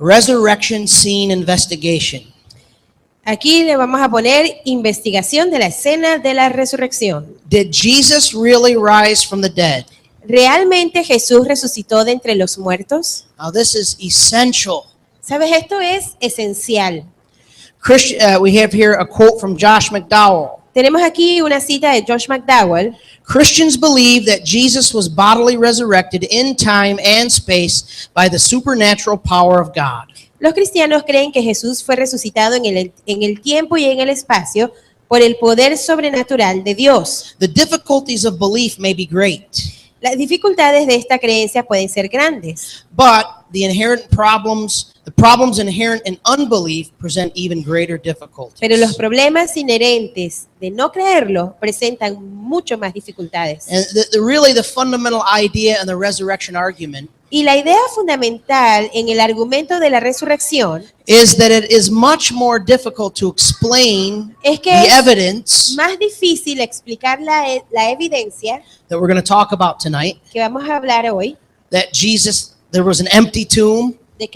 resurrection scene investigation. Aquí le vamos a poner investigación de la escena de la resurrección. Did Jesus really rise from the dead? ¿Realmente Jesús resucitó de entre los muertos? Now this is essential. ¿Sabes? Esto es esencial. We have here a quote from Josh McDowell. Tenemos aquí una cita de Josh McDowell. Christians believe that Jesus was bodily resurrected in time and space by the supernatural power of God. Los cristianos creen que Jesús fue resucitado en el tiempo y en el espacio por el poder sobrenatural de Dios. The difficulties of belief may be great, Las dificultades de esta creencia pueden ser grandes, but the problems inherent in unbelief present even greater difficulties. pero los problemas inherentes de no creerlo presentan mucho más dificultades. And really the fundamental idea in the resurrection argument Y la idea fundamental en el argumento de la resurrección is that it is much more difficult to explain es que the es evidence más difícil explicar la evidencia that we're going to talk about tonight, que vamos a hablar hoy, that there was an empty tomb. de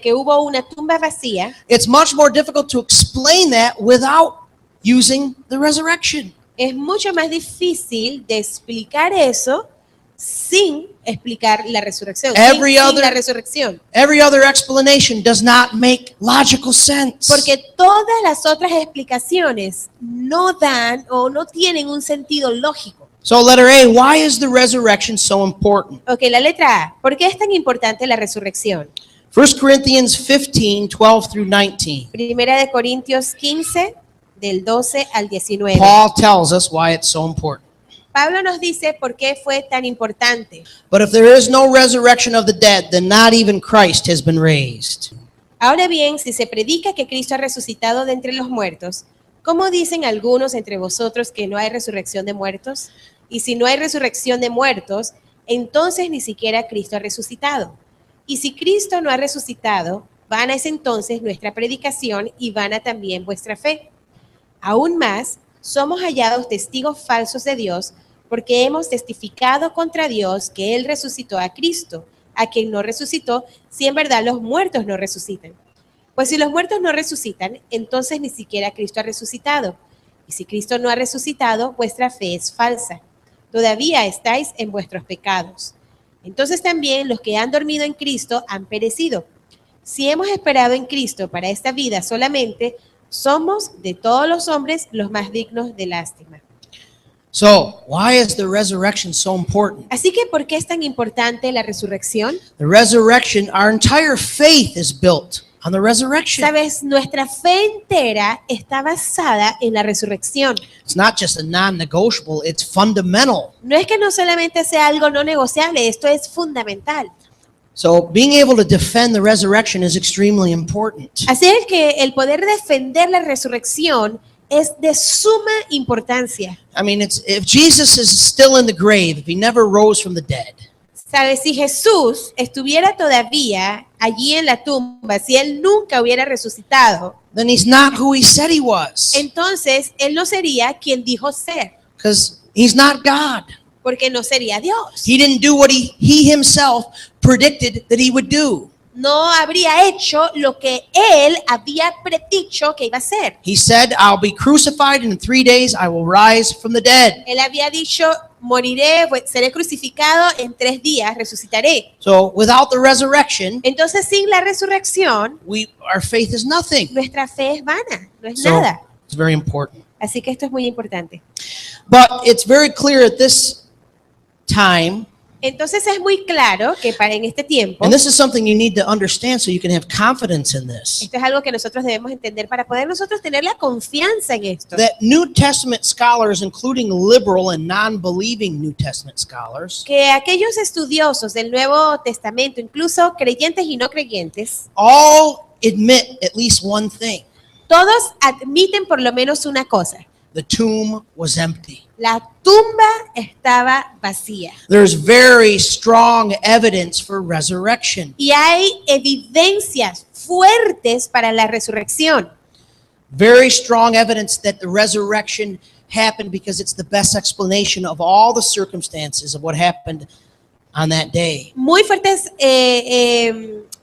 que hubo una tumba vacía. It's much more difficult to explain that without using the resurrection. Es mucho más difícil de explicar eso sin explicar la resurrección. Sin la resurrección. Every other explanation does not make logical sense. Porque todas las otras explicaciones no dan o no tienen un sentido lógico. So letter A, why is the resurrection so important? Ok, la letra A. ¿Por qué es tan importante la resurrección? 1 Corinthians 15, 12 through 19. Primera de Corintios 15, del 12 al 19. Paul tells us why it's so important. Pablo nos dice por qué fue tan importante. But if there is no resurrection of the dead, then not even Christ has been raised. Ahora bien, si se predica que Cristo ha resucitado de entre los muertos, ¿cómo dicen algunos entre vosotros que no hay resurrección de muertos? Y si no hay resurrección de muertos, entonces ni siquiera Cristo ha resucitado. Y si Cristo no ha resucitado, vana es entonces nuestra predicación y vana también vuestra fe. Aún más, somos hallados testigos falsos de Dios, porque hemos testificado contra Dios que Él resucitó a Cristo, a quien no resucitó, si en verdad los muertos no resucitan. Pues si los muertos no resucitan, entonces ni siquiera Cristo ha resucitado. Y si Cristo no ha resucitado, vuestra fe es falsa. Todavía estáis en vuestros pecados. Entonces también los que han dormido en Cristo han perecido. Si hemos esperado en Cristo para esta vida solamente, somos de todos los hombres los más dignos de lástima. So, why is the resurrection so important? Así que, ¿por qué es tan importante la resurrección? The resurrection, our entire faith is built on the resurrection. Sabes, nuestra fe entera está basada en la resurrección. It's not just a non-negotiable, it's fundamental. No es que no solamente sea algo no negociable, esto es fundamental. So, being able to defend the resurrection is extremely important. Así es que el poder defender la resurrección es de suma importancia. I mean, if Jesus is still in the grave, if he never rose from the dead, ¿Sabes? Si Jesús estuviera todavía allí en la tumba, si Él nunca hubiera resucitado, then he's not who he said he was. entonces Él no sería quien dijo ser, Because he's not God. porque no sería Dios. He didn't do what he himself predicted that he would do. No habría hecho lo que Él había predicho que iba a hacer. He said, I'll be crucified, and in 3 days I will rise from the dead. Él había dicho, moriré, seré crucificado, en 3 días resucitaré. So without the resurrection, Entonces, sin la resurrección, our faith is nothing. nuestra fe es vana, no es So nada. it's very important. Así que esto es muy importante. But it's very clear at this time, Entonces es muy claro que en este tiempo, and this is something you need to understand so you can have confidence in this, esto es algo que nosotros debemos entender para poder nosotros tener la confianza en esto. that New Testament scholars, including liberal and non-believing New Testament scholars, Que aquellos estudiosos del Nuevo Testamento, incluso creyentes y no creyentes, all admit at least one thing. todos admiten por lo menos una cosa. The tomb was empty. La tumba estaba vacía. There's very strong evidence for resurrection. Y hay evidencias fuertes para la resurrección. Very strong evidence that the resurrection happened because it's the best explanation of all the circumstances of what happened on that day. Muy fuertes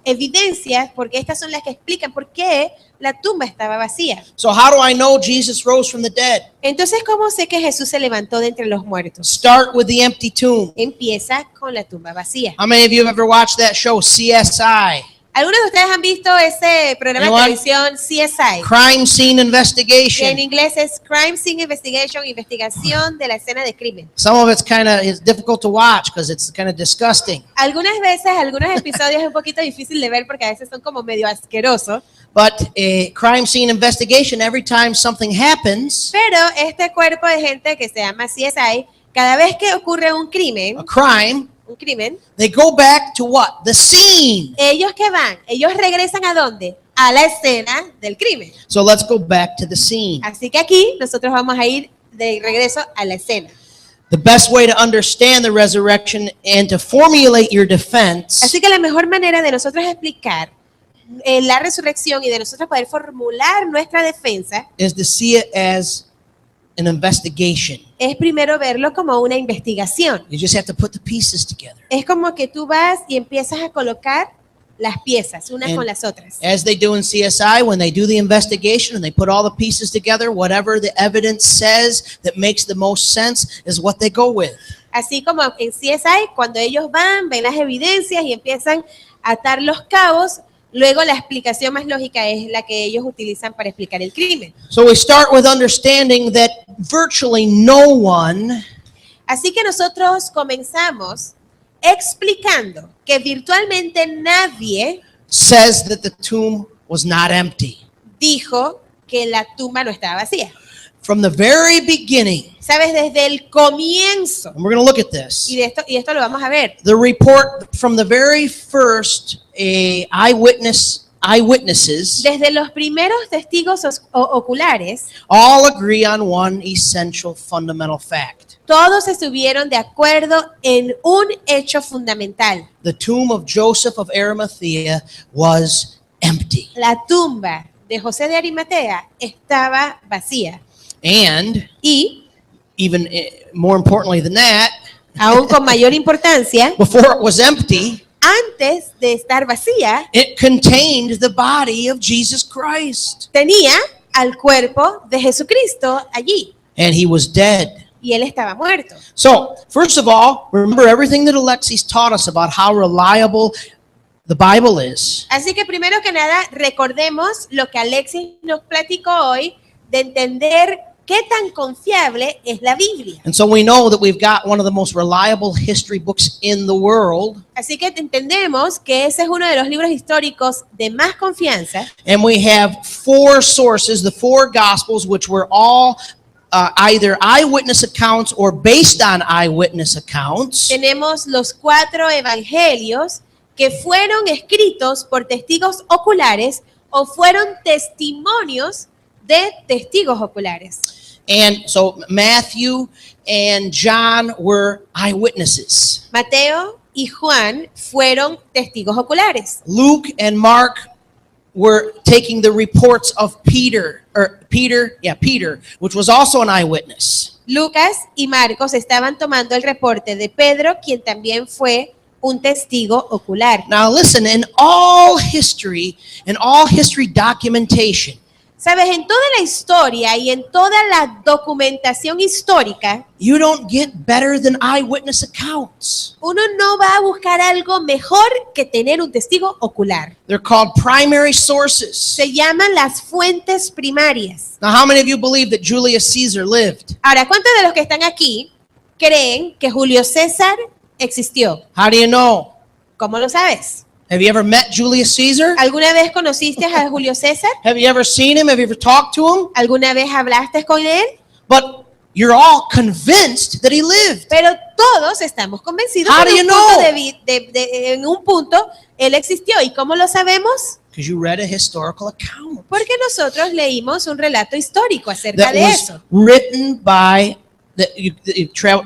evidencias, porque estas son las que explican por qué la tumba estaba vacía. So how do I know Jesus rose from the dead? Entonces, ¿cómo sé que Jesús se levantó de entre los muertos? Start with the empty tomb. Empieza con la tumba vacía. How many of you have ever watched that show, CSI? ¿Algunos de ustedes han visto ese programa de Anyone? televisión CSI? Crime Scene Que en Investigation. inglés es Crime Scene Investigation, investigación de la escena de crimen. Some of it's it's difficult to watch because it's kind of disgusting. Algunas veces, algunos episodios es un poquito difícil de ver porque a veces son como medio asquerosos, But crime scene investigation, every time something happens, pero este cuerpo de gente que se llama CSI, cada vez que ocurre un crimen, they go back to what? The scene. ellos que van, ellos regresan ¿a dónde? A la escena del crimen. So let's go back to the scene. Así que aquí nosotros vamos a ir de regreso a la escena. The best way to understand the resurrection and to formulate your defense Así que la mejor manera de nosotros explicar la resurrección y de nosotros poder formular nuestra defensa is to see it as an investigation. es primero verlo como una investigación. You just have to put the pieces together. Es como que tú vas y empiezas a colocar las piezas unas And con las otras. As they do in CSI, when they do the investigation and they put all the pieces together, whatever the evidence says that makes the most sense is what they go with. Así como en CSI, cuando ellos van, ven las evidencias y empiezan a atar los cabos, luego la explicación más lógica es la que ellos utilizan para explicar el crimen. So we start with understanding that virtually no one Así que nosotros comenzamos explicando que virtualmente nadie says that the tomb was not empty. dijo que la tumba no estaba vacía. From the very beginning, Sabes, desde el comienzo, and we're going to look at this, y esto lo vamos a ver, the report from the very first eyewitnesses desde los primeros testigos oculares, all agree on one essential fundamental fact. todos estuvieron de acuerdo en un hecho fundamental. The tomb of Joseph of Arimathea was empty. La tumba de José de Arimatea estaba vacía. And Y, even more importantly than that, aún con mayor importancia, before it was empty, antes de estar vacía, it contained the body of Jesus Christ. tenía al cuerpo de Jesucristo allí. And he was dead. Y él estaba muerto. So, first of all, remember everything that Alexis taught us about how reliable the Bible is. Así que primero que nada, recordemos lo que Alexis nos platicó hoy de entender qué tan confiable es la Biblia. And so we know that we've got one of the most reliable history books in the world. Así que entendemos que ese es uno de los libros históricos de más confianza. And we have four sources, the four Gospels, which were all either eyewitness accounts or based on eyewitness accounts. Tenemos los 4 evangelios que fueron escritos por testigos oculares o fueron testimonios de testigos oculares. And so Matthew and John were eyewitnesses. Mateo y Juan fueron testigos oculares. Luke and Mark were taking the reports of Peter, which was also an eyewitness. Lucas y Marcos estaban tomando el reporte de Pedro, quien también fue un testigo ocular. Now listen, in all history documentation, Sabes, en toda la historia y en toda la documentación histórica, you don't get better than eyewitness accounts. uno no va a buscar algo mejor que tener un testigo ocular. They're called primary sources. Se llaman las fuentes primarias. Now, how many of you believe that Julius Caesar lived? Ahora, ¿cuántos de los que están aquí creen que Julio César existió? How do you know? ¿Cómo lo sabes? Have you ever met Julius Caesar? ¿Alguna vez conociste a Julio César? Have you ever seen him? Have you ever talked to him? ¿Alguna vez hablaste con él? But you're all convinced that he lived. Pero todos estamos convencidos How que do en you un punto know? en un punto él existió. ¿Y cómo lo sabemos? Because you read a historical account Porque nosotros leímos un relato histórico acerca that de was eso. written by,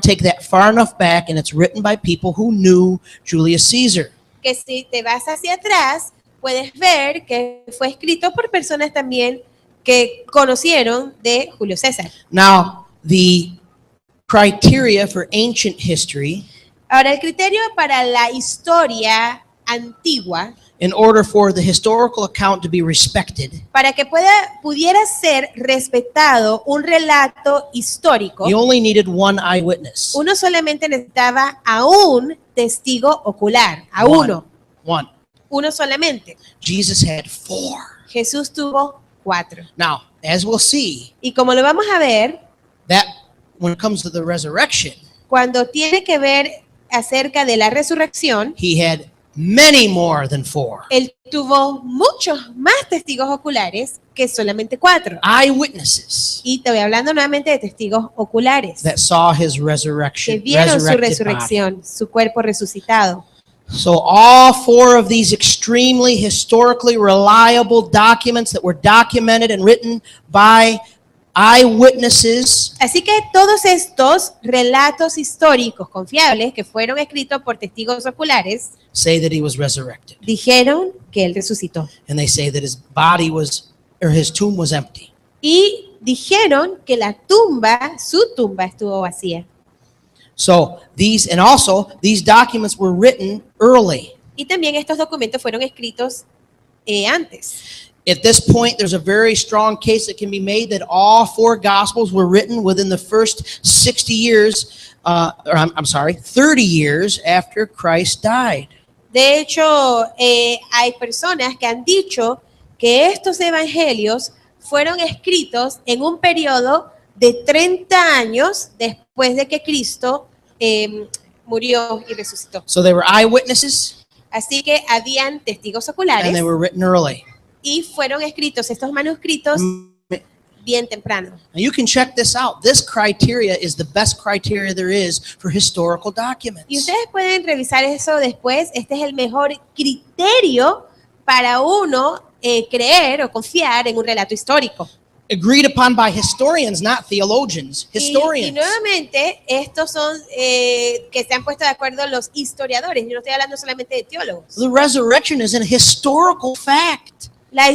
take that far enough back, and it's written by people who knew Julius Caesar. Que si te vas hacia atrás, puedes ver que fue escrito por personas también que conocieron de Julio César. Now, the criteria for ancient history Ahora, el criterio para la historia antigua in order for the historical account to be respected, para que pudiera ser respetado un relato histórico, you only needed one eyewitness. uno solamente necesitaba a un testigo ocular, a One. uno solamente. Jesus had 4. Jesús tuvo 4. Now, as we'll see, Y como lo vamos a ver, that when it comes to the resurrection, cuando tiene que ver acerca de la resurrección, he had many more than 4. él tuvo muchos más testigos oculares que solamente 4. Eyewitnesses Y te voy hablando nuevamente de testigos oculares that saw his que resurrection, vieron su resurrected body. resurrección, su cuerpo resucitado. So all 4 of these extremely historically reliable documents that were documented and written by eyewitnesses Así que todos estos relatos históricos confiables que fueron escritos por testigos oculares say that he was resurrected. dijeron que él resucitó. And they say that his body was, or his tomb was empty. Y dijeron que la tumba, su tumba estuvo vacía. So these, and also these documents were written early. Y también estos documentos fueron escritos antes. At this point, there's a very strong case that can be made that all 4 Gospels were written within the first 60 years, I'm sorry, 30 years after Christ died. De hecho, hay personas que han dicho que estos evangelios fueron escritos en un periodo de 30 años después de que Cristo murió y resucitó. So they were eyewitnesses, Así que habían testigos and oculares they were written early. y fueron escritos estos manuscritos bien temprano. Now you can check this out. This criteria is the best criteria there is for historical documents. Y ustedes pueden revisar eso después. Este es el mejor criterio para uno creer o confiar en un relato histórico. Agreed upon by historians, not theologians. Y Historians. nuevamente, estos son que se han puesto de acuerdo los historiadores. Yo no estoy hablando solamente de teólogos. The resurrection is a historical fact. La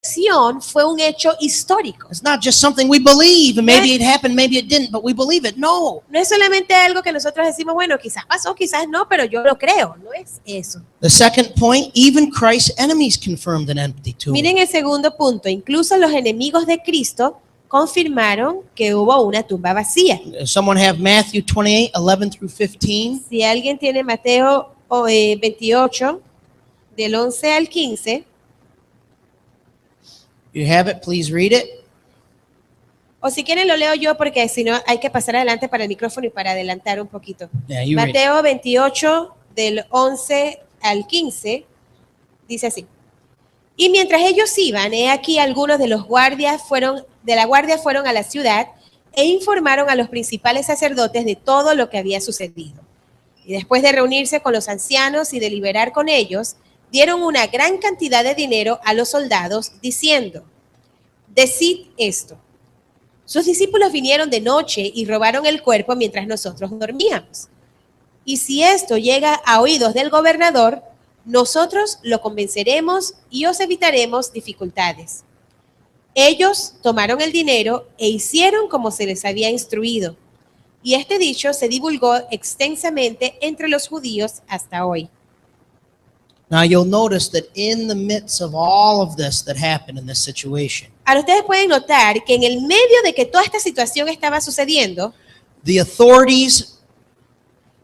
resurrección fue un hecho histórico. It's not just something we believe, and maybe it happened, maybe it didn't, but we believe it. No. No es solamente algo que nosotros decimos, bueno, quizás pasó, quizás no, pero yo lo creo. No es eso. The second point, even Christ's enemies confirmed an empty tomb. Miren el segundo punto. Incluso los enemigos de Cristo confirmaron que hubo una tumba vacía. Someone have Matthew 28, 11 through 15. Si alguien tiene Mateo 28, del 11 al 15, You have it, please read it. o si quieren lo leo yo porque si no hay que pasar adelante para el micrófono y para adelantar un poquito. Yeah, you read it. Mateo 28, del 11 al 15, dice así. Y mientras ellos iban, he aquí algunos de los guardias de la guardia fueron a la ciudad e informaron a los principales sacerdotes de todo lo que había sucedido. Y después de reunirse con los ancianos y deliberar con ellos, dieron una gran cantidad de dinero a los soldados, diciendo, decid esto. Sus discípulos vinieron de noche y robaron el cuerpo mientras nosotros dormíamos. Y si esto llega a oídos del gobernador, nosotros lo convenceremos y os evitaremos dificultades. Ellos tomaron el dinero e hicieron como se les había instruido. Y este dicho se divulgó extensamente entre los judíos hasta hoy. Now you'll notice that in the midst of all of this that happened in this situation, Ahora ustedes pueden notar que en el medio de que toda esta situación estaba sucediendo, the authorities,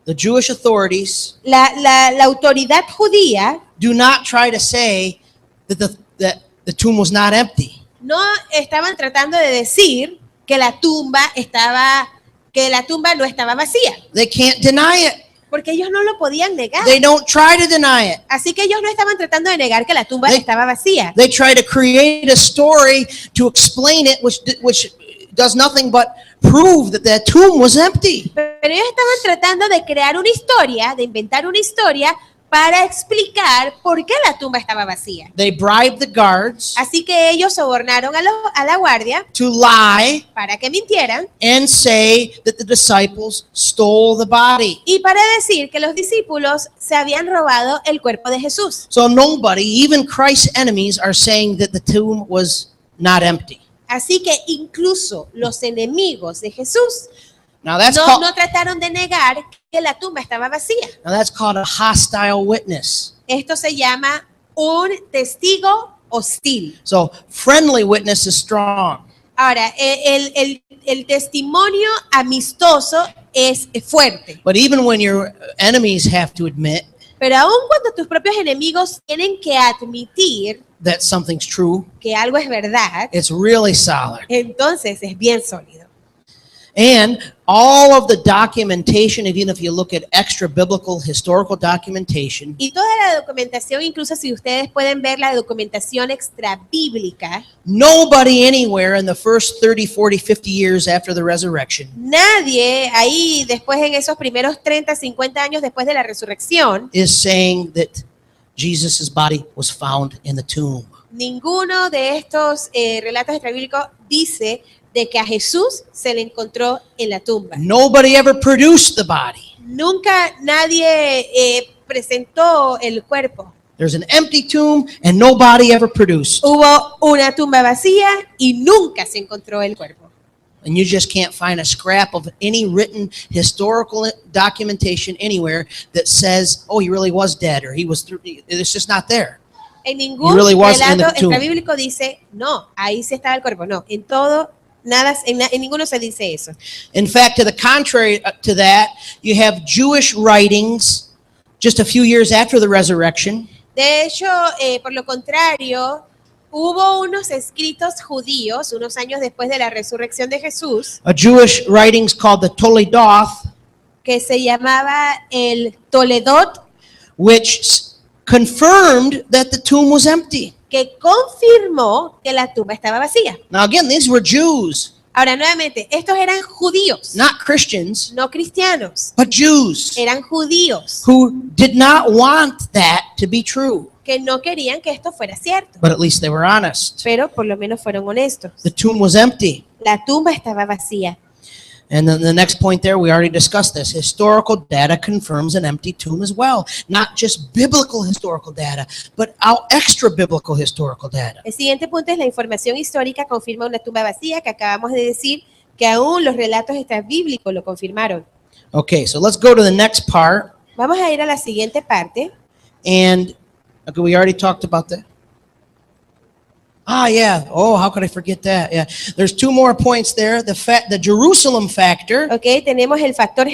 the Jewish authorities, la autoridad judía do not try to say that the tomb was not empty. no estaban tratando de decir que la tumba no estaba vacía, They can't deny it. porque ellos no lo podían negar. They don't try to deny it. Así que ellos no estaban tratando de negar que la tumba estaba vacía. They try to create a story to explain it, which does nothing but prove that that tomb was empty. Pero ellos estaban tratando de crear una historia, de inventar una historia para explicar por qué la tumba estaba vacía. They bribed the guards Así que ellos sobornaron a la guardia to lie para que mintieran and say that the disciples stole the body. y para decir que los discípulos se habían robado el cuerpo de Jesús. So nobody, even Christ's enemies, are saying that the tomb was not empty. Así que incluso los enemigos de Jesús Now that's No, called no trataron de negar que la tumba estaba vacía. a hostile witness. Esto se llama un testigo hostil. So friendly witness is strong. Ahora, el testimonio amistoso es fuerte, But even when your enemies have to admit pero aun cuando tus propios enemigos tienen que admitir that something's true, que algo es verdad, it's really solid. entonces es bien sólido. And all of the documentation, even if you look at extra biblical historical documentation, Y toda la documentación, incluso si ustedes pueden ver la documentación extrabíblica, nobody anywhere in the first 30, 40, 50 years after the resurrection nadie ahí después en esos primeros 30, 50 años después de la resurrección, is saying that Jesus' body was found in the tomb. ninguno de estos relatos extrabíblicos dice de que a Jesús se le encontró en la tumba. Nobody ever produced the body. Nunca nadie presentó el cuerpo. There's an empty tomb and no body ever produced. Hubo una tumba vacía y nunca se encontró el cuerpo. And you just can't find a scrap of any written historical documentation anywhere that says, oh, he really was dead or he was through. It's just not there. En ningún He really was in relato the tomb. extrabíblico dice, no, ahí sí estaba el cuerpo. No, en todo, nada, en ninguno se dice eso. In fact, to the contrary to that, you have Jewish writings just a few years after the resurrection De hecho, por lo contrario, hubo unos escritos judíos unos años después de la resurrección de Jesús a Jewish writings called the Toledoth, que se llamaba el Toledot, which confirmed that the tomb was empty. que confirmó que la tumba estaba vacía. Now, again, these were Jews, Ahora, nuevamente, estos eran judíos, not Christians, no cristianos, but Jews eran judíos who did not want that to be true. que no querían que esto fuera cierto, But at least they were honest. pero por lo menos fueron honestos. The tomb was empty. La tumba estaba vacía. And then the next point there, we already discussed this. Historical data confirms an empty tomb as well. Not just biblical historical data, but extra biblical historical data. El siguiente punto es la información histórica confirma una tumba vacía, que acabamos de decir que aún los relatos extrabíblicos lo confirmaron. Okay, so let's go to the next part. Vamos a ir a la siguiente parte. And okay, we already talked about that. Ah, yeah. Oh, how could I forget that? Yeah. There's two more points there. The Jerusalem factor. Ok, tenemos el factor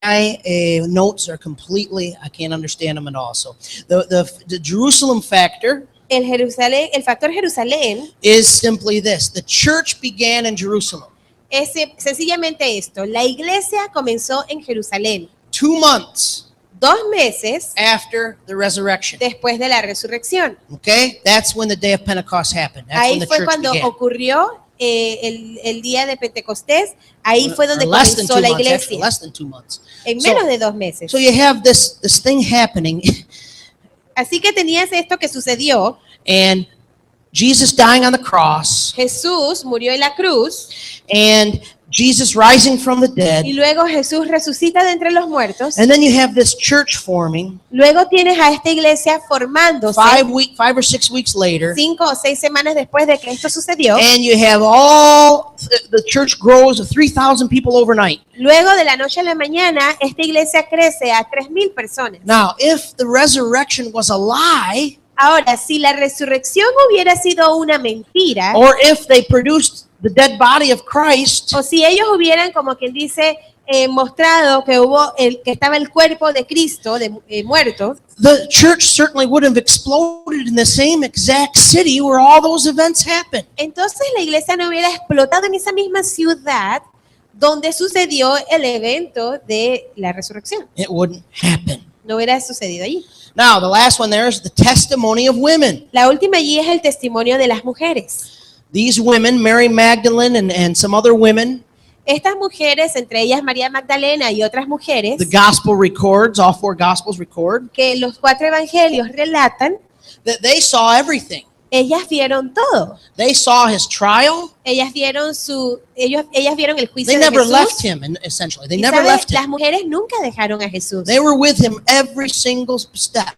My notes are completely, I can't understand them at all. So the Jerusalem factor el factor Jerusalén is simply this. The church began in Jerusalem. es sencillamente esto. La iglesia comenzó en Jerusalén 2 months 2 meses after the resurrection. después de la resurrección. Okay? That's when the day of Pentecost happened. That's when Ahí the fue church cuando began. ocurrió el día de Pentecostés. Ahí fue donde Less than comenzó 2 la months, actually, iglesia. less than 2 months. En So- menos de 2 meses. So you have this thing happening, Así que tenías esto que sucedió. and Jesus dying on the cross, Jesús murió en la cruz and Jesus rising from the y dead, luego Jesús resucita de entre los muertos. and then you have this church forming Luego tienes a esta iglesia formándose 5 or 6 weeks later, 5 o 6 semanas después de que esto sucedió. and you have all the church grows to 3,000 people overnight. Luego de la noche a la mañana, esta iglesia crece a 3,000 personas. Now, if the resurrection was a lie, Ahora, si la resurrección hubiera sido una mentira, or if they produced the dead body of Christ, o si ellos hubieran, como quien dice, mostrado que que estaba el cuerpo de Cristo muerto, the church certainly would have exploded in the same exact city where all those events happened. entonces la iglesia no hubiera explotado en esa misma ciudad donde sucedió el evento de la resurrección. It wouldn't happen. No hubiera sucedido allí. Now, the last one there is the testimony of women. La última allí es el testimonio de las mujeres. These women, Mary Magdalene and some other women, Estas mujeres, entre ellas María Magdalena y otras mujeres, the gospel records, all 4 gospels record, que los 4 evangelios relatan, that they saw everything. ellas vieron todo. They saw his trial. Ellas vieron ellas vieron el juicio They de never Jesús. left him, essentially. They Y never ¿sabe? left Las him. mujeres nunca dejaron a Jesús. They were with him every single step.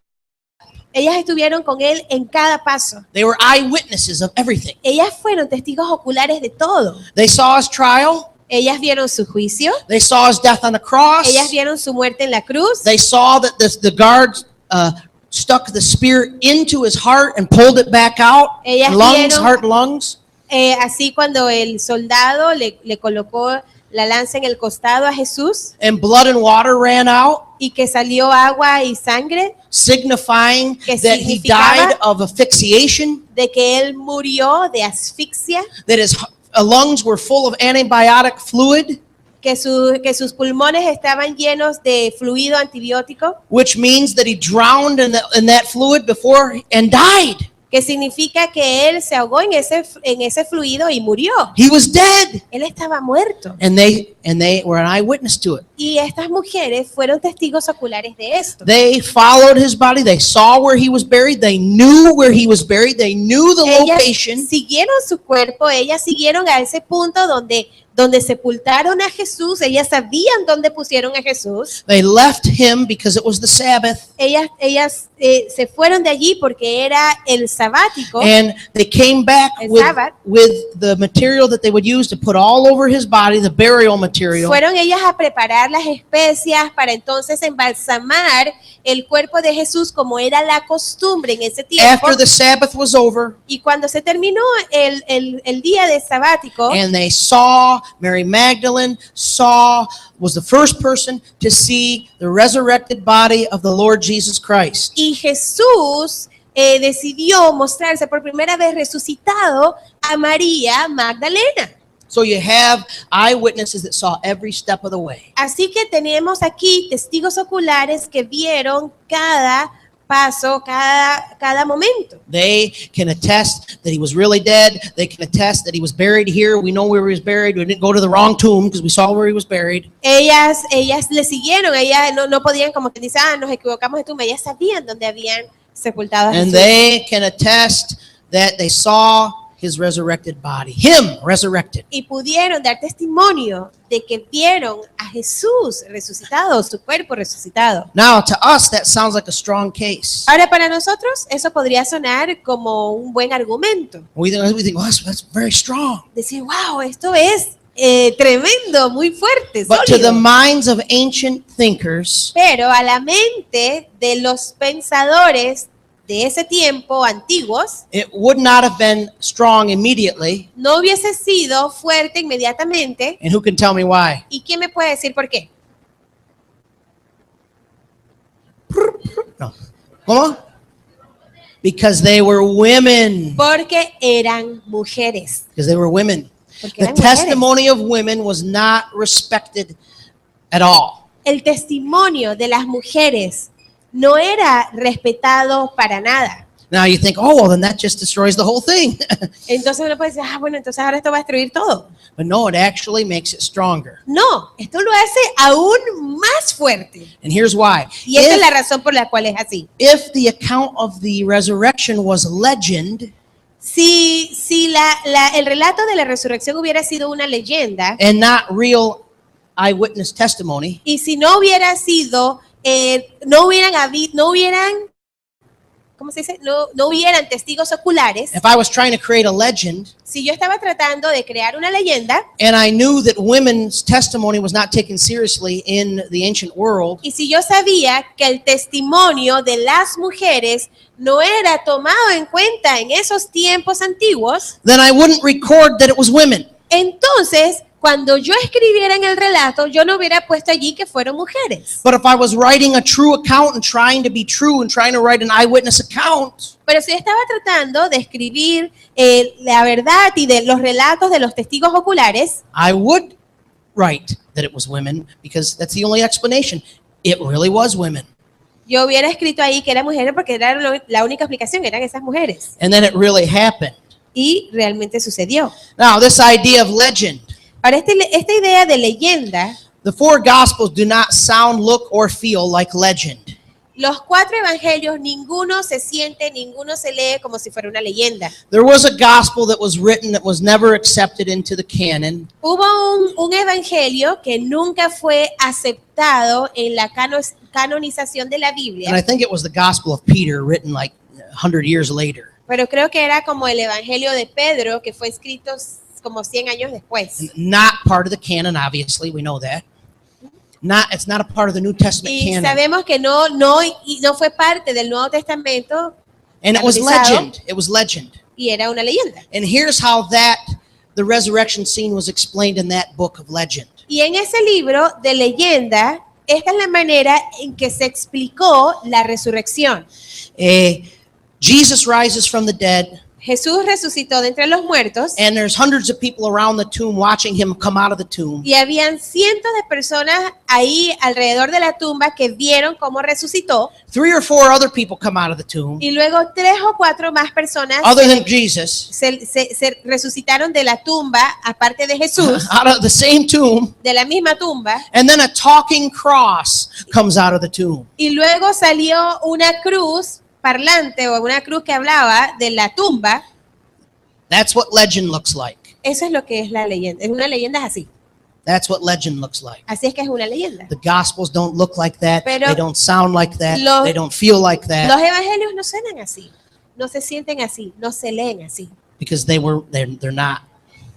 Ellas estuvieron con él en cada paso. They were eyewitnesses of everything. Ellas fueron testigos oculares de todo. They saw his trial. Ellas vieron su juicio, They saw his death on the cross. ellas vieron su muerte en la cruz, They saw that the guards stuck the spear into his heart and pulled it back out. Ellas Lungs, vieron- heart, lungs. así cuando el soldado le colocó la lanza en el costado a Jesús And blood and water ran out, y que salió agua y sangre, signifying Que that he significaba- died of asphyxiation, de que él murió de asfixia, that his lungs were full of antibiotic fluid, que sus pulmones estaban llenos de fluido antibiótico, which means that he drowned in that fluid before and died. que significa que él se ahogó en ese fluido y murió. He was dead. Él estaba muerto. And they were an eyewitness to it. Y estas mujeres fueron testigos oculares de esto. They followed his body. They saw where he was buried. They knew where he was buried. They knew the Ellas location. siguieron su cuerpo, ellas siguieron a ese punto donde sepultaron a Jesús, ellas sabían dónde pusieron a Jesús. They left him because it was the Sabbath. Ellas se fueron de allí porque era el sabático. And they came back El with, Sabbath. with the material that they would use to put all over his body, the burial material. Fueron ellas a preparar las especias para entonces embalsamar el cuerpo de Jesús como era la costumbre en ese tiempo. After the Sabbath was over, Y cuando se terminó el día de sabático, and they Mary Magdalene was the first person to see the resurrected body of the Lord Jesus Christ. y Jesús decidió mostrarse por primera vez resucitado a María Magdalena. So you have eyewitnesses that saw every step of the way. Así que tenemos aquí testigos oculares que vieron cada paso, cada momento. They can attest that he was really dead. They can attest that he was buried here. We know where he was buried. We didn't go to the wrong tomb because we saw where he was buried. Ellas le siguieron, ellas no podían como que dice, nos equivocamos de tumba, ellas sabían dónde habían sepultado a And Jesús. they can attest that they saw his resurrected body, him resurrected. Y pudieron dar testimonio de que vieron a Jesús resucitado, su cuerpo resucitado. Now, to us, that sounds like a strong case. Ahora, para nosotros, eso podría sonar como un buen argumento. We think well, that's very strong. Decir, wow, esto es tremendo, muy fuerte, But to the sólido. minds of ancient thinkers, Pero a la mente de los pensadores de ese tiempo antiguos, it would not have been strong immediately. no hubiese sido fuerte inmediatamente. And who can tell me why? ¿Y quién me puede decir por qué? No. ¿Cómo? Because they were women. Porque eran mujeres. Because they were women. Porque The eran mujeres. testimony of women was not respected at all. El testimonio de las mujeres no era respetado para nada. Now you think, oh, well, then that just destroys the whole thing. Entonces uno puede decir, bueno, entonces ahora esto va a destruir todo. But no, it actually makes it stronger. No, esto lo hace aún más fuerte. And here's why. Y esa es la razón por la cual es así. If the account of the resurrection was legend Si el relato de la resurrección hubiera sido una leyenda and not real eyewitness testimony, y si no hubiera sido, no hubieran, ¿cómo se dice? No hubieran testigos oculares. if I was trying to create a legend Si yo estaba tratando de crear una leyenda and I knew that women's testimony was not taken seriously in the ancient world, y si yo sabía que el testimonio de las mujeres no era tomado en cuenta en esos tiempos antiguos, then I wouldn't record that it was women. entonces cuando yo escribiera en el relato, yo no hubiera puesto allí que fueron mujeres. But if I was writing a true account and trying to be true and trying to write an eyewitness account, Pero si yo estaba tratando de escribir la verdad y de los relatos de los testigos oculares, I would write that it was women because that's the only explanation. It really was women. yo hubiera escrito ahí que eran mujeres porque era la única explicación, eran esas mujeres. And then it really happened. Y realmente sucedió. Now, this idea of legend. Ahora, esta idea de leyenda, The four Gospels do not sound, look, or feel like legend. los 4 evangelios, ninguno se siente, ninguno se lee como si fuera una leyenda. There was a Gospel that was written that was never accepted into the canon. Hubo un evangelio que nunca fue aceptado en la canonización de la And I Biblia, think it was the Gospel of Peter written like 100 years later. pero creo que era como el evangelio de Pedro, que fue escrito como 100 años después. Not part of the canon, obviously, we know that. It's not a part of the New Testament Y canon. sabemos que no fue parte del Nuevo Testamento And it was canonizado. legend. It was legend. Y era una leyenda. And here's how the resurrection scene was explained in that book of legend. Y en ese libro de leyenda, esta es la manera en que se explicó la resurrección. Jesus rises from the dead, Jesús resucitó de entre los muertos and there's hundreds of people around the tomb watching him come out of the tomb. y habían cientos de personas ahí alrededor de la tumba que vieron cómo resucitó 3 or 4 other people come out of the tomb, y luego 3 o 4 más personas other than Jesus, se resucitaron de la tumba, aparte de Jesús, out of the same tomb, de la misma tumba, and then a talking cross comes out of the tomb. y luego salió una cruz parlante o una cruz que hablaba de la tumba. That's what legend looks like. Eso es lo que es la leyenda. Es una leyenda es así. That's what legend looks like. Así es que es una leyenda. The Gospels don't look like that. Pero They don't sound like that. los- They don't feel like that Los evangelios no suenan así, no se sienten así, no se leen así, because they're not.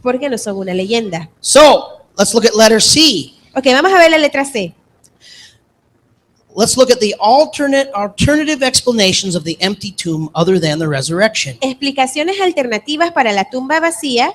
porque no son una leyenda. So let's look at letter C. Ok, vamos a ver la letra C. Let's look at the alternative explanations of the empty tomb other than the resurrection. Explicaciones alternativas para la tumba vacía,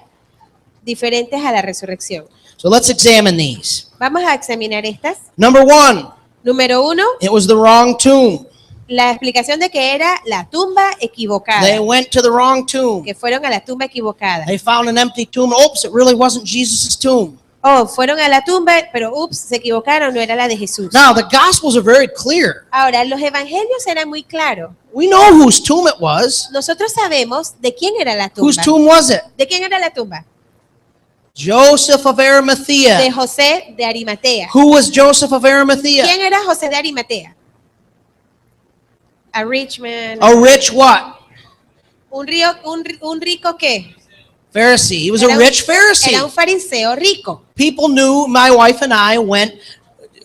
diferentes a la resurrección. So let's examine these. Vamos a examinar estas. Number 1, Número 1, it was the wrong tomb. la explicación de que era la tumba equivocada, They went to the wrong tomb. que fueron a la tumba equivocada. They found an empty tomb. Oops, it really wasn't Jesus' tomb. Oh, fueron a la tumba, pero ups, se equivocaron, no era la de Jesús. Now, the Gospels are very clear. Ahora, los evangelios eran muy claros. We know whose tomb it was. Nosotros sabemos de quién era la Whose tumba. tomb was it? ¿De quién era la tumba? Joseph of De Arimathea. José de Arimatea. Who was Joseph of Arimathea? ¿Quién era José de Arimatea? A rich man. A rich what? Un rico qué? Pharisee. He was Era a un- rich Pharisee. Era un fariseo rico. People knew, my wife and I went,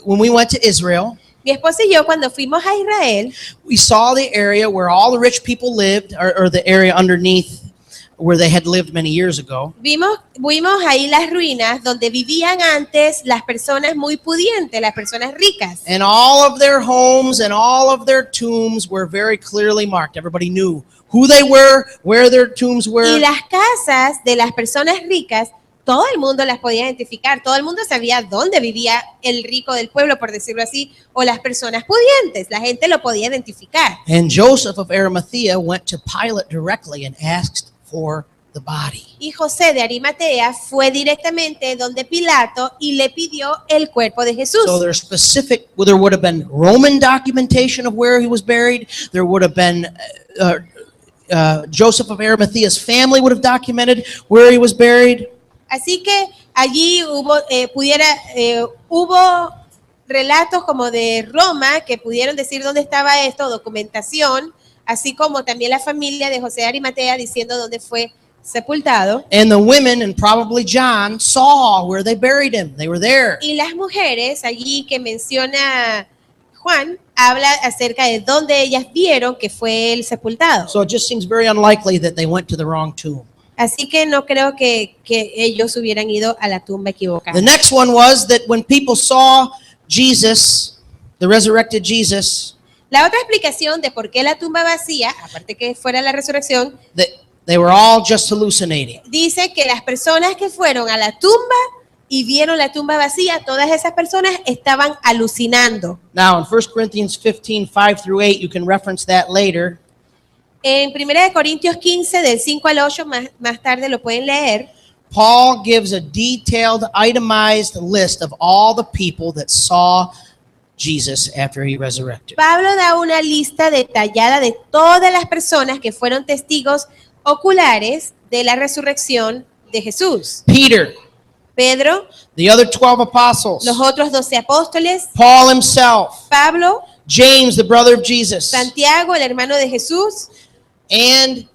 when we went to Israel, Mi esposa y yo cuando fuimos a Israel, we saw the area where all the rich people lived, or the area underneath where they had lived many years ago. vimos ahí las ruinas donde vivían antes las personas muy pudientes, las personas ricas. And all of their homes and all of their tombs were very clearly marked. Everybody knew who they were, where their tombs Y were. las casas de las personas ricas, todo el mundo las podía identificar, todo el mundo sabía dónde vivía el rico del pueblo, por decirlo así, o las personas pudientes, la gente lo podía identificar. And Joseph of Arimathea went to Pilate directly and asked for the body. Y José de Arimatea fue directamente donde Pilato y le pidió el cuerpo de Jesús. So there's specific, well, there would have been Roman documentation of where he was buried. There would have been Joseph of Arimathea's family would have documented where he was buried. Así que allí hubo relatos como de Roma que pudieron decir dónde estaba esto, documentación, así como también la familia de José de Arimatea diciendo dónde fue sepultado. And the women and probably John saw where they buried him. They were there. Y las mujeres allí que menciona Juan, habla acerca de dónde ellas vieron que fue el sepultado. So it just seems very unlikely that they went to the wrong tomb. Así que no creo que ellos hubieran ido a la tumba equivocada. The next one was that when people saw Jesus, the resurrected Jesus, La otra explicación de por qué la tumba vacía, aparte que fuera la resurrección, that they were all just hallucinating. dice que las personas que fueron a la tumba y vieron la tumba vacía, todas esas personas estaban alucinando. Now in 1 Corinthians 15, 5 through 8, you can reference that later. En 1 Corintios 15, del 5 al 8, más tarde lo pueden leer, Paul gives a detailed, itemized list of all the people that saw Jesus after he resurrected. Pablo da una lista detallada de todas las personas que fueron testigos oculares de la resurrección de Jesús. Peter, Pedro, the other 12 apostles, los otros 12 apóstoles, Paul himself, Pablo, James, the brother of Jesus, Santiago, el hermano de Jesús, and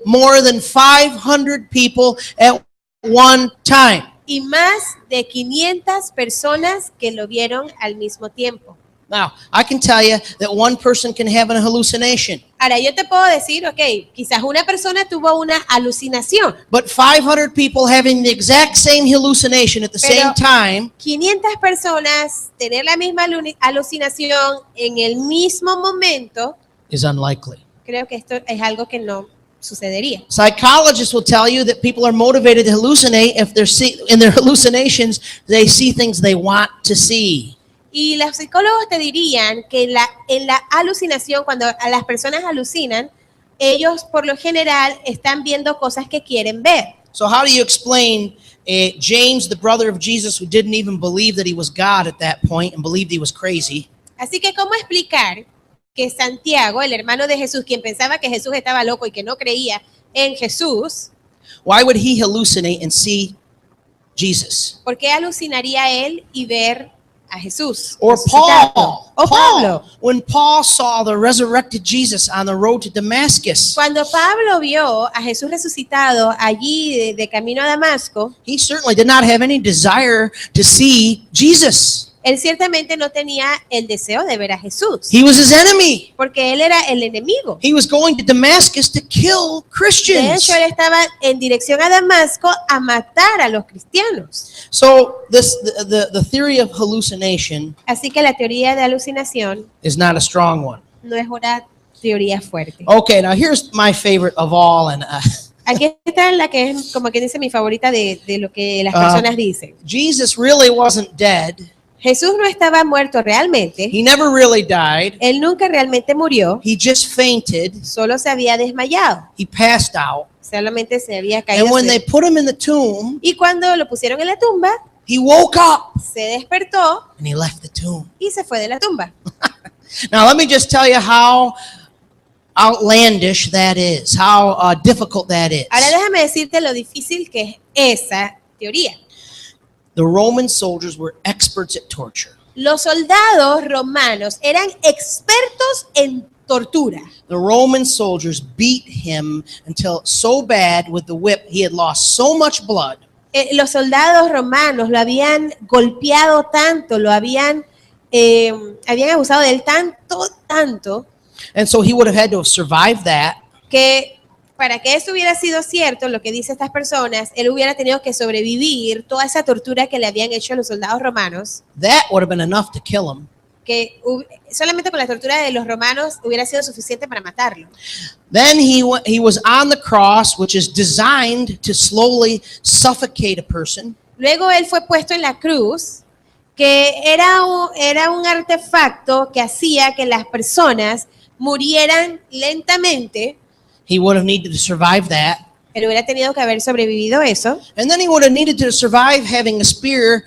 more than 500 people at one time. y más de 500 personas que lo vieron al mismo tiempo. Now, I can tell you that one person can have an hallucination, Ahora, yo te puedo decir, ok, quizás una persona tuvo una alucinación, but 500 people having the exact same hallucination at the Pero- same time 500 personas tener la misma alucinación en el mismo momento, is unlikely. creo que esto es algo que no sucedería. Psychologists will tell you that people are motivated to hallucinate if in their hallucinations they see things they want to see. Y los psicólogos te dirían que en la alucinación, cuando a las personas alucinan, ellos por lo general están viendo cosas que quieren ver. So how do you explain James, the brother of Jesus, who didn't even believe that he was God at that point and believed he was crazy? Así que, ¿cómo explicar que Santiago, el hermano de Jesús, quien pensaba que Jesús estaba loco y que no creía en Jesús, Why would he hallucinate and see Jesus? por qué alucinaría él y ver a Jesús? Or resucitado? Paul. O Pablo. When Paul saw the resurrected Jesus on the road to Damascus, Cuando Pablo vio a Jesús resucitado allí de camino a Damasco, he certainly did not have any desire to see Jesus. él ciertamente no tenía el deseo de ver a Jesús, He was his enemy. porque él era el enemigo. He was going to Damascus to kill De Christians. hecho, él estaba en dirección a Damasco a matar a los cristianos. So the theory of hallucination Así que la teoría de alucinación is not a strong one. no es una teoría fuerte. Okay, now here's my favorite of all, and Aquí está la que es, como que dice, mi favorita de lo que las Ah. personas dicen. Jesus really wasn't dead. Jesús no estaba muerto realmente. He never really died. Él nunca realmente murió. He just fainted. Solo se había desmayado. He passed out. Solamente se había caído. And when they put him in the tomb, Y cuando lo pusieron en la tumba, he woke up se despertó and he left the tomb. y se fue de la tumba. Now, let me just tell you how outlandish that is, how difficult that is. Ahora déjame decirte lo difícil que es esa teoría. The Roman soldiers were experts at torture. Los soldados romanos eran expertos en tortura. The Roman soldiers beat him until so bad with the whip he had lost so much blood Los soldados romanos lo habían golpeado tanto, lo habían abusado de él tanto, and so he would have had to have survived that. que para que eso hubiera sido cierto, lo que dicen estas personas, él hubiera tenido que sobrevivir toda esa tortura que le habían hecho a los soldados romanos, That would have been enough to kill him. que solamente con la tortura de los romanos hubiera sido suficiente para matarlo. Then he was on the cross, which is designed to slowly suffocate a person. Luego él fue puesto en la cruz, que era un artefacto que hacía que las personas murieran lentamente. He would have needed to survive that. Él hubiera tenido que haber sobrevivido eso. And then he would have needed to survive having a spear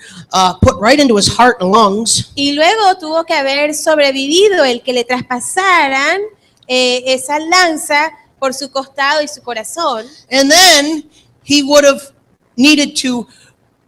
put right into his heart and lungs. Y luego tuvo que haber sobrevivido el que le traspasaran esa lanza por su costado y su corazón. And then he would have needed to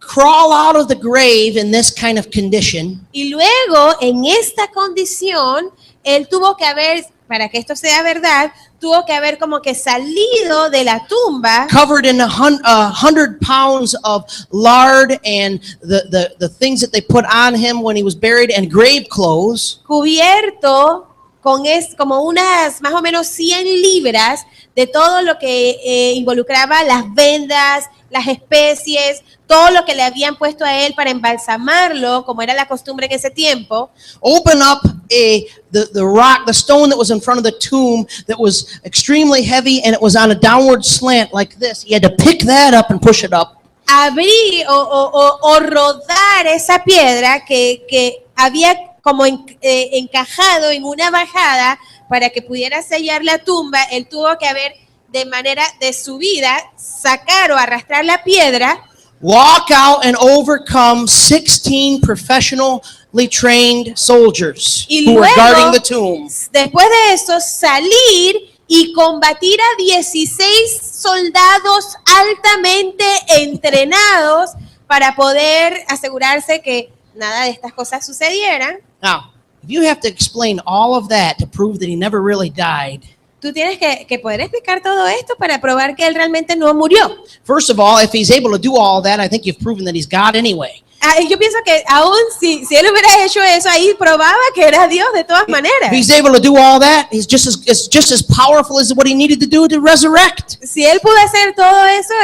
crawl out of the grave in this kind of condition. Y luego, en esta condición, él tuvo que haber, para que esto sea verdad, tuvo que haber como que salido de la tumba, Covered in 100 pounds of lard and the things that they put on him when he was buried, and grave clothes. cubierto con como unas más o menos 100 libras de todo lo que involucraba las vendas, las especies, todo lo que le habían puesto a él para embalsamarlo, como era la costumbre en ese tiempo. Open up the rock, the stone that was in front of the tomb that was extremely heavy, and it was on a downward slant like this. He had to pick that up and push it up. Abrir o rodar esa piedra que había como encajado en una bajada para que pudiera sellar la tumba. Él tuvo que haber, de manera de subida, sacar o arrastrar la piedra, Walk out and overcome 16 professionally trained soldiers Y who were luego- guarding the tomb. después de eso salir y combatir a 16 soldados altamente entrenados para poder asegurarse que nada de estas cosas sucedieran. Now, if you have to explain all of that to prove that he never really died, Tú tienes que poder explicar todo esto para probar que él realmente no murió. first of all, if he's able to do all that, I think you've proven that he's God anyway. yo pienso que aún si él hubiera hecho eso, ahí probaba que era Dios de todas maneras. If he's able to do all that, he's it's just as powerful as what he needed to do to resurrect. Si él pudo hacer todo eso,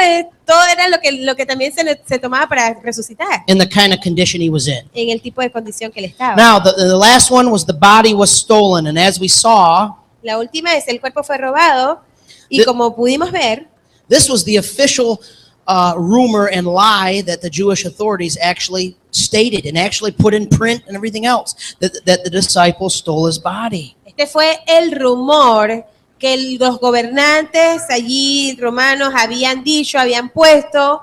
todo era lo que también se tomaba para resucitar, In the kind of condition he was in. en el tipo de condición que él estaba. Now, the last one was the body was stolen, and as we saw, La última es el cuerpo fue robado y The- como pudimos ver, this was the official rumor and lie that the Jewish authorities actually stated and actually put in print and everything else, that the disciples stole his body. este fue el rumor que los gobernantes allí romanos habían dicho, habían puesto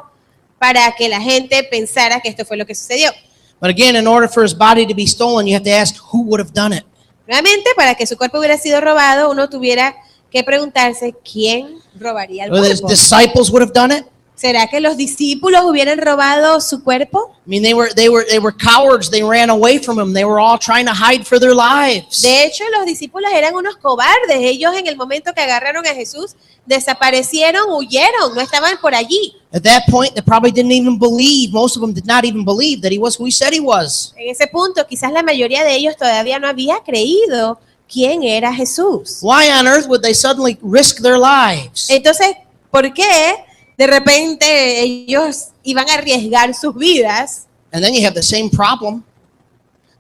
para que la gente pensara que esto fue lo que sucedió. But again, in order for his body to be stolen, you have to ask who would have done it. Nuevamente, para que su cuerpo hubiera sido robado, uno tuviera que preguntarse quién robaría el Whether his cuerpo. disciples would have done it. ¿Será que los discípulos hubieran robado su cuerpo? I mean, they were cowards. They ran away from him. They were all trying to hide for their lives. De hecho, los discípulos eran unos cobardes. Ellos en el momento que agarraron a Jesús, desaparecieron, huyeron, no estaban por allí. At that point, they probably didn't even believe. Most of them did not even believe that he was who he said he was. En ese punto, quizás la mayoría de ellos todavía no había creído quién era Jesús. Why on earth would they suddenly risk their lives? Entonces, ¿por qué de repente ellos iban a arriesgar sus vidas? And then you have the same problem.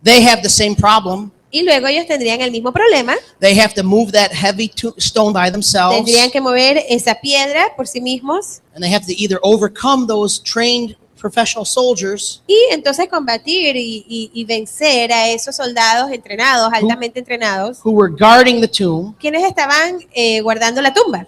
They have the same problem. Y luego ellos tendrían el mismo problema. They have to move that heavy stone by themselves. Tendrían que mover esa piedra por sí mismos And they have to either overcome those trained professional soldiers y entonces combatir y vencer a esos soldados entrenados, altamente entrenados, who were guarding the tomb, quienes estaban guardando la tumba.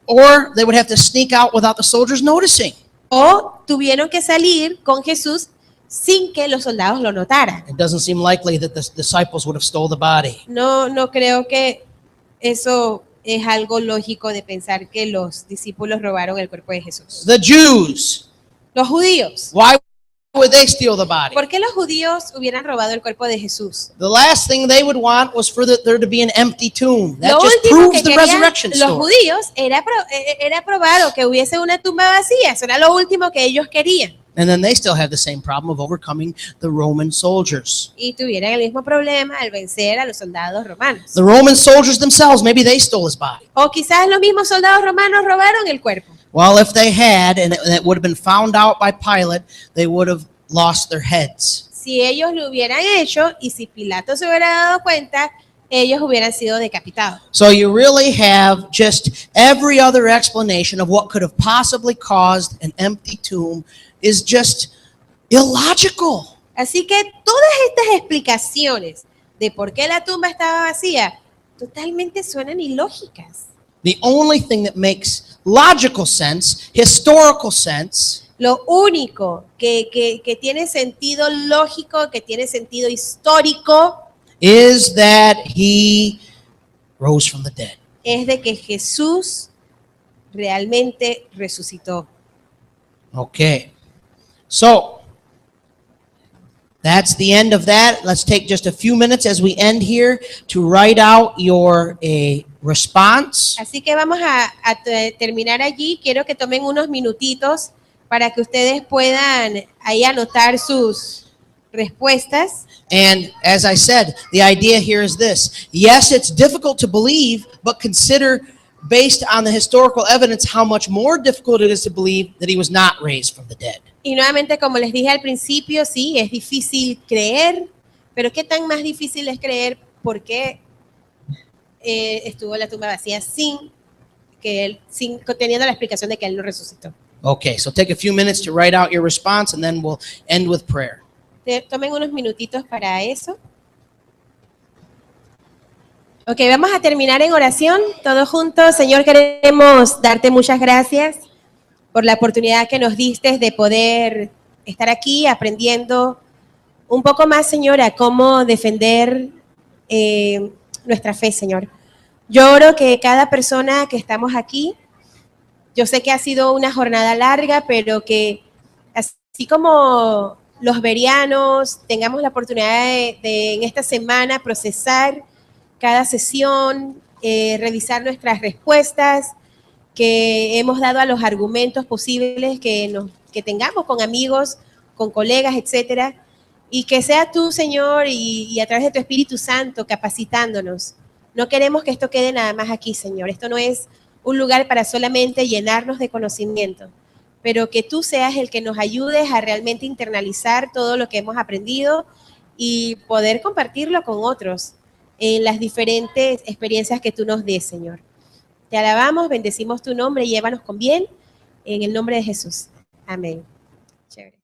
or they would have to sneak out without the soldiers noticing. O tuvieron que salir con Jesús sin que los soldados lo notaran. It doesn't seem likely that the disciples would have stole the body. No creo que eso es algo lógico de pensar que los discípulos robaron el cuerpo de Jesús. The Jews, Los judíos. why would they steal the body? ¿Por qué los judíos hubieran robado el cuerpo de Jesús? The last thing they would want was for there to be an empty tomb. That Lo just último proves que the querían resurrection los story. judíos era probado que hubiese una tumba vacía. Eso era lo último que ellos querían. And then they still have the same problem of overcoming the Roman soldiers. Y tuvieran el mismo problema al vencer a los soldados romanos. The Roman soldiers themselves, maybe they stole his body. O quizás los mismos soldados romanos robaron el cuerpo. Well, if they had, and it would have been found out by Pilate, they would have lost their heads. Si ellos lo hubieran hecho y si Pilato se hubiera dado cuenta, ellos hubieran sido decapitados. So you really have just every other explanation of what could have possibly caused an empty tomb is just illogical. Así que todas estas explicaciones de por qué la tumba estaba vacía totalmente suenan ilógicas. The only thing that makes logical sense, historical sense, Lo único que tiene sentido lógico, que tiene sentido histórico, is that he rose from the dead. es de que Jesús realmente resucitó. Okay. So, that's the end of that. Let's take just a few minutes as we end here to write out your response. Así que vamos a terminar allí. Quiero que tomen unos minutitos para que ustedes puedan ahí anotar sus respuestas. And as I said, the idea here is this. Yes, it's difficult to believe, but consider, based on the historical evidence, how much more difficult it is to believe that he was not raised from the dead. Y nuevamente, como les dije al principio, sí, es difícil creer, pero ¿qué tan más difícil es creer por qué estuvo la tumba vacía teniendo la explicación de que él no resucitó? Okay, so take a few minutes to write out your response, and then we'll end with prayer. Tomen unos minutitos para eso. Ok, vamos a terminar en oración, todos juntos. Señor, queremos darte muchas gracias por la oportunidad que nos diste de poder estar aquí aprendiendo un poco más, Señor, a cómo defender nuestra fe, Señor. Yo oro que cada persona que estamos aquí, yo sé que ha sido una jornada larga, pero que así como los berianos tengamos la oportunidad de en esta semana procesar cada sesión, revisar nuestras respuestas que hemos dado a los argumentos posibles que tengamos con amigos, con colegas, etcétera. Y que sea tú, Señor, y a través de tu Espíritu Santo capacitándonos. No queremos que esto quede nada más aquí, Señor. Esto no es un lugar para solamente llenarnos de conocimiento, pero que tú seas el que nos ayudes a realmente internalizar todo lo que hemos aprendido y poder compartirlo con otros en las diferentes experiencias que tú nos des, Señor. Te alabamos, bendecimos tu nombre y llévanos con bien, en el nombre de Jesús. Amén. Chévere.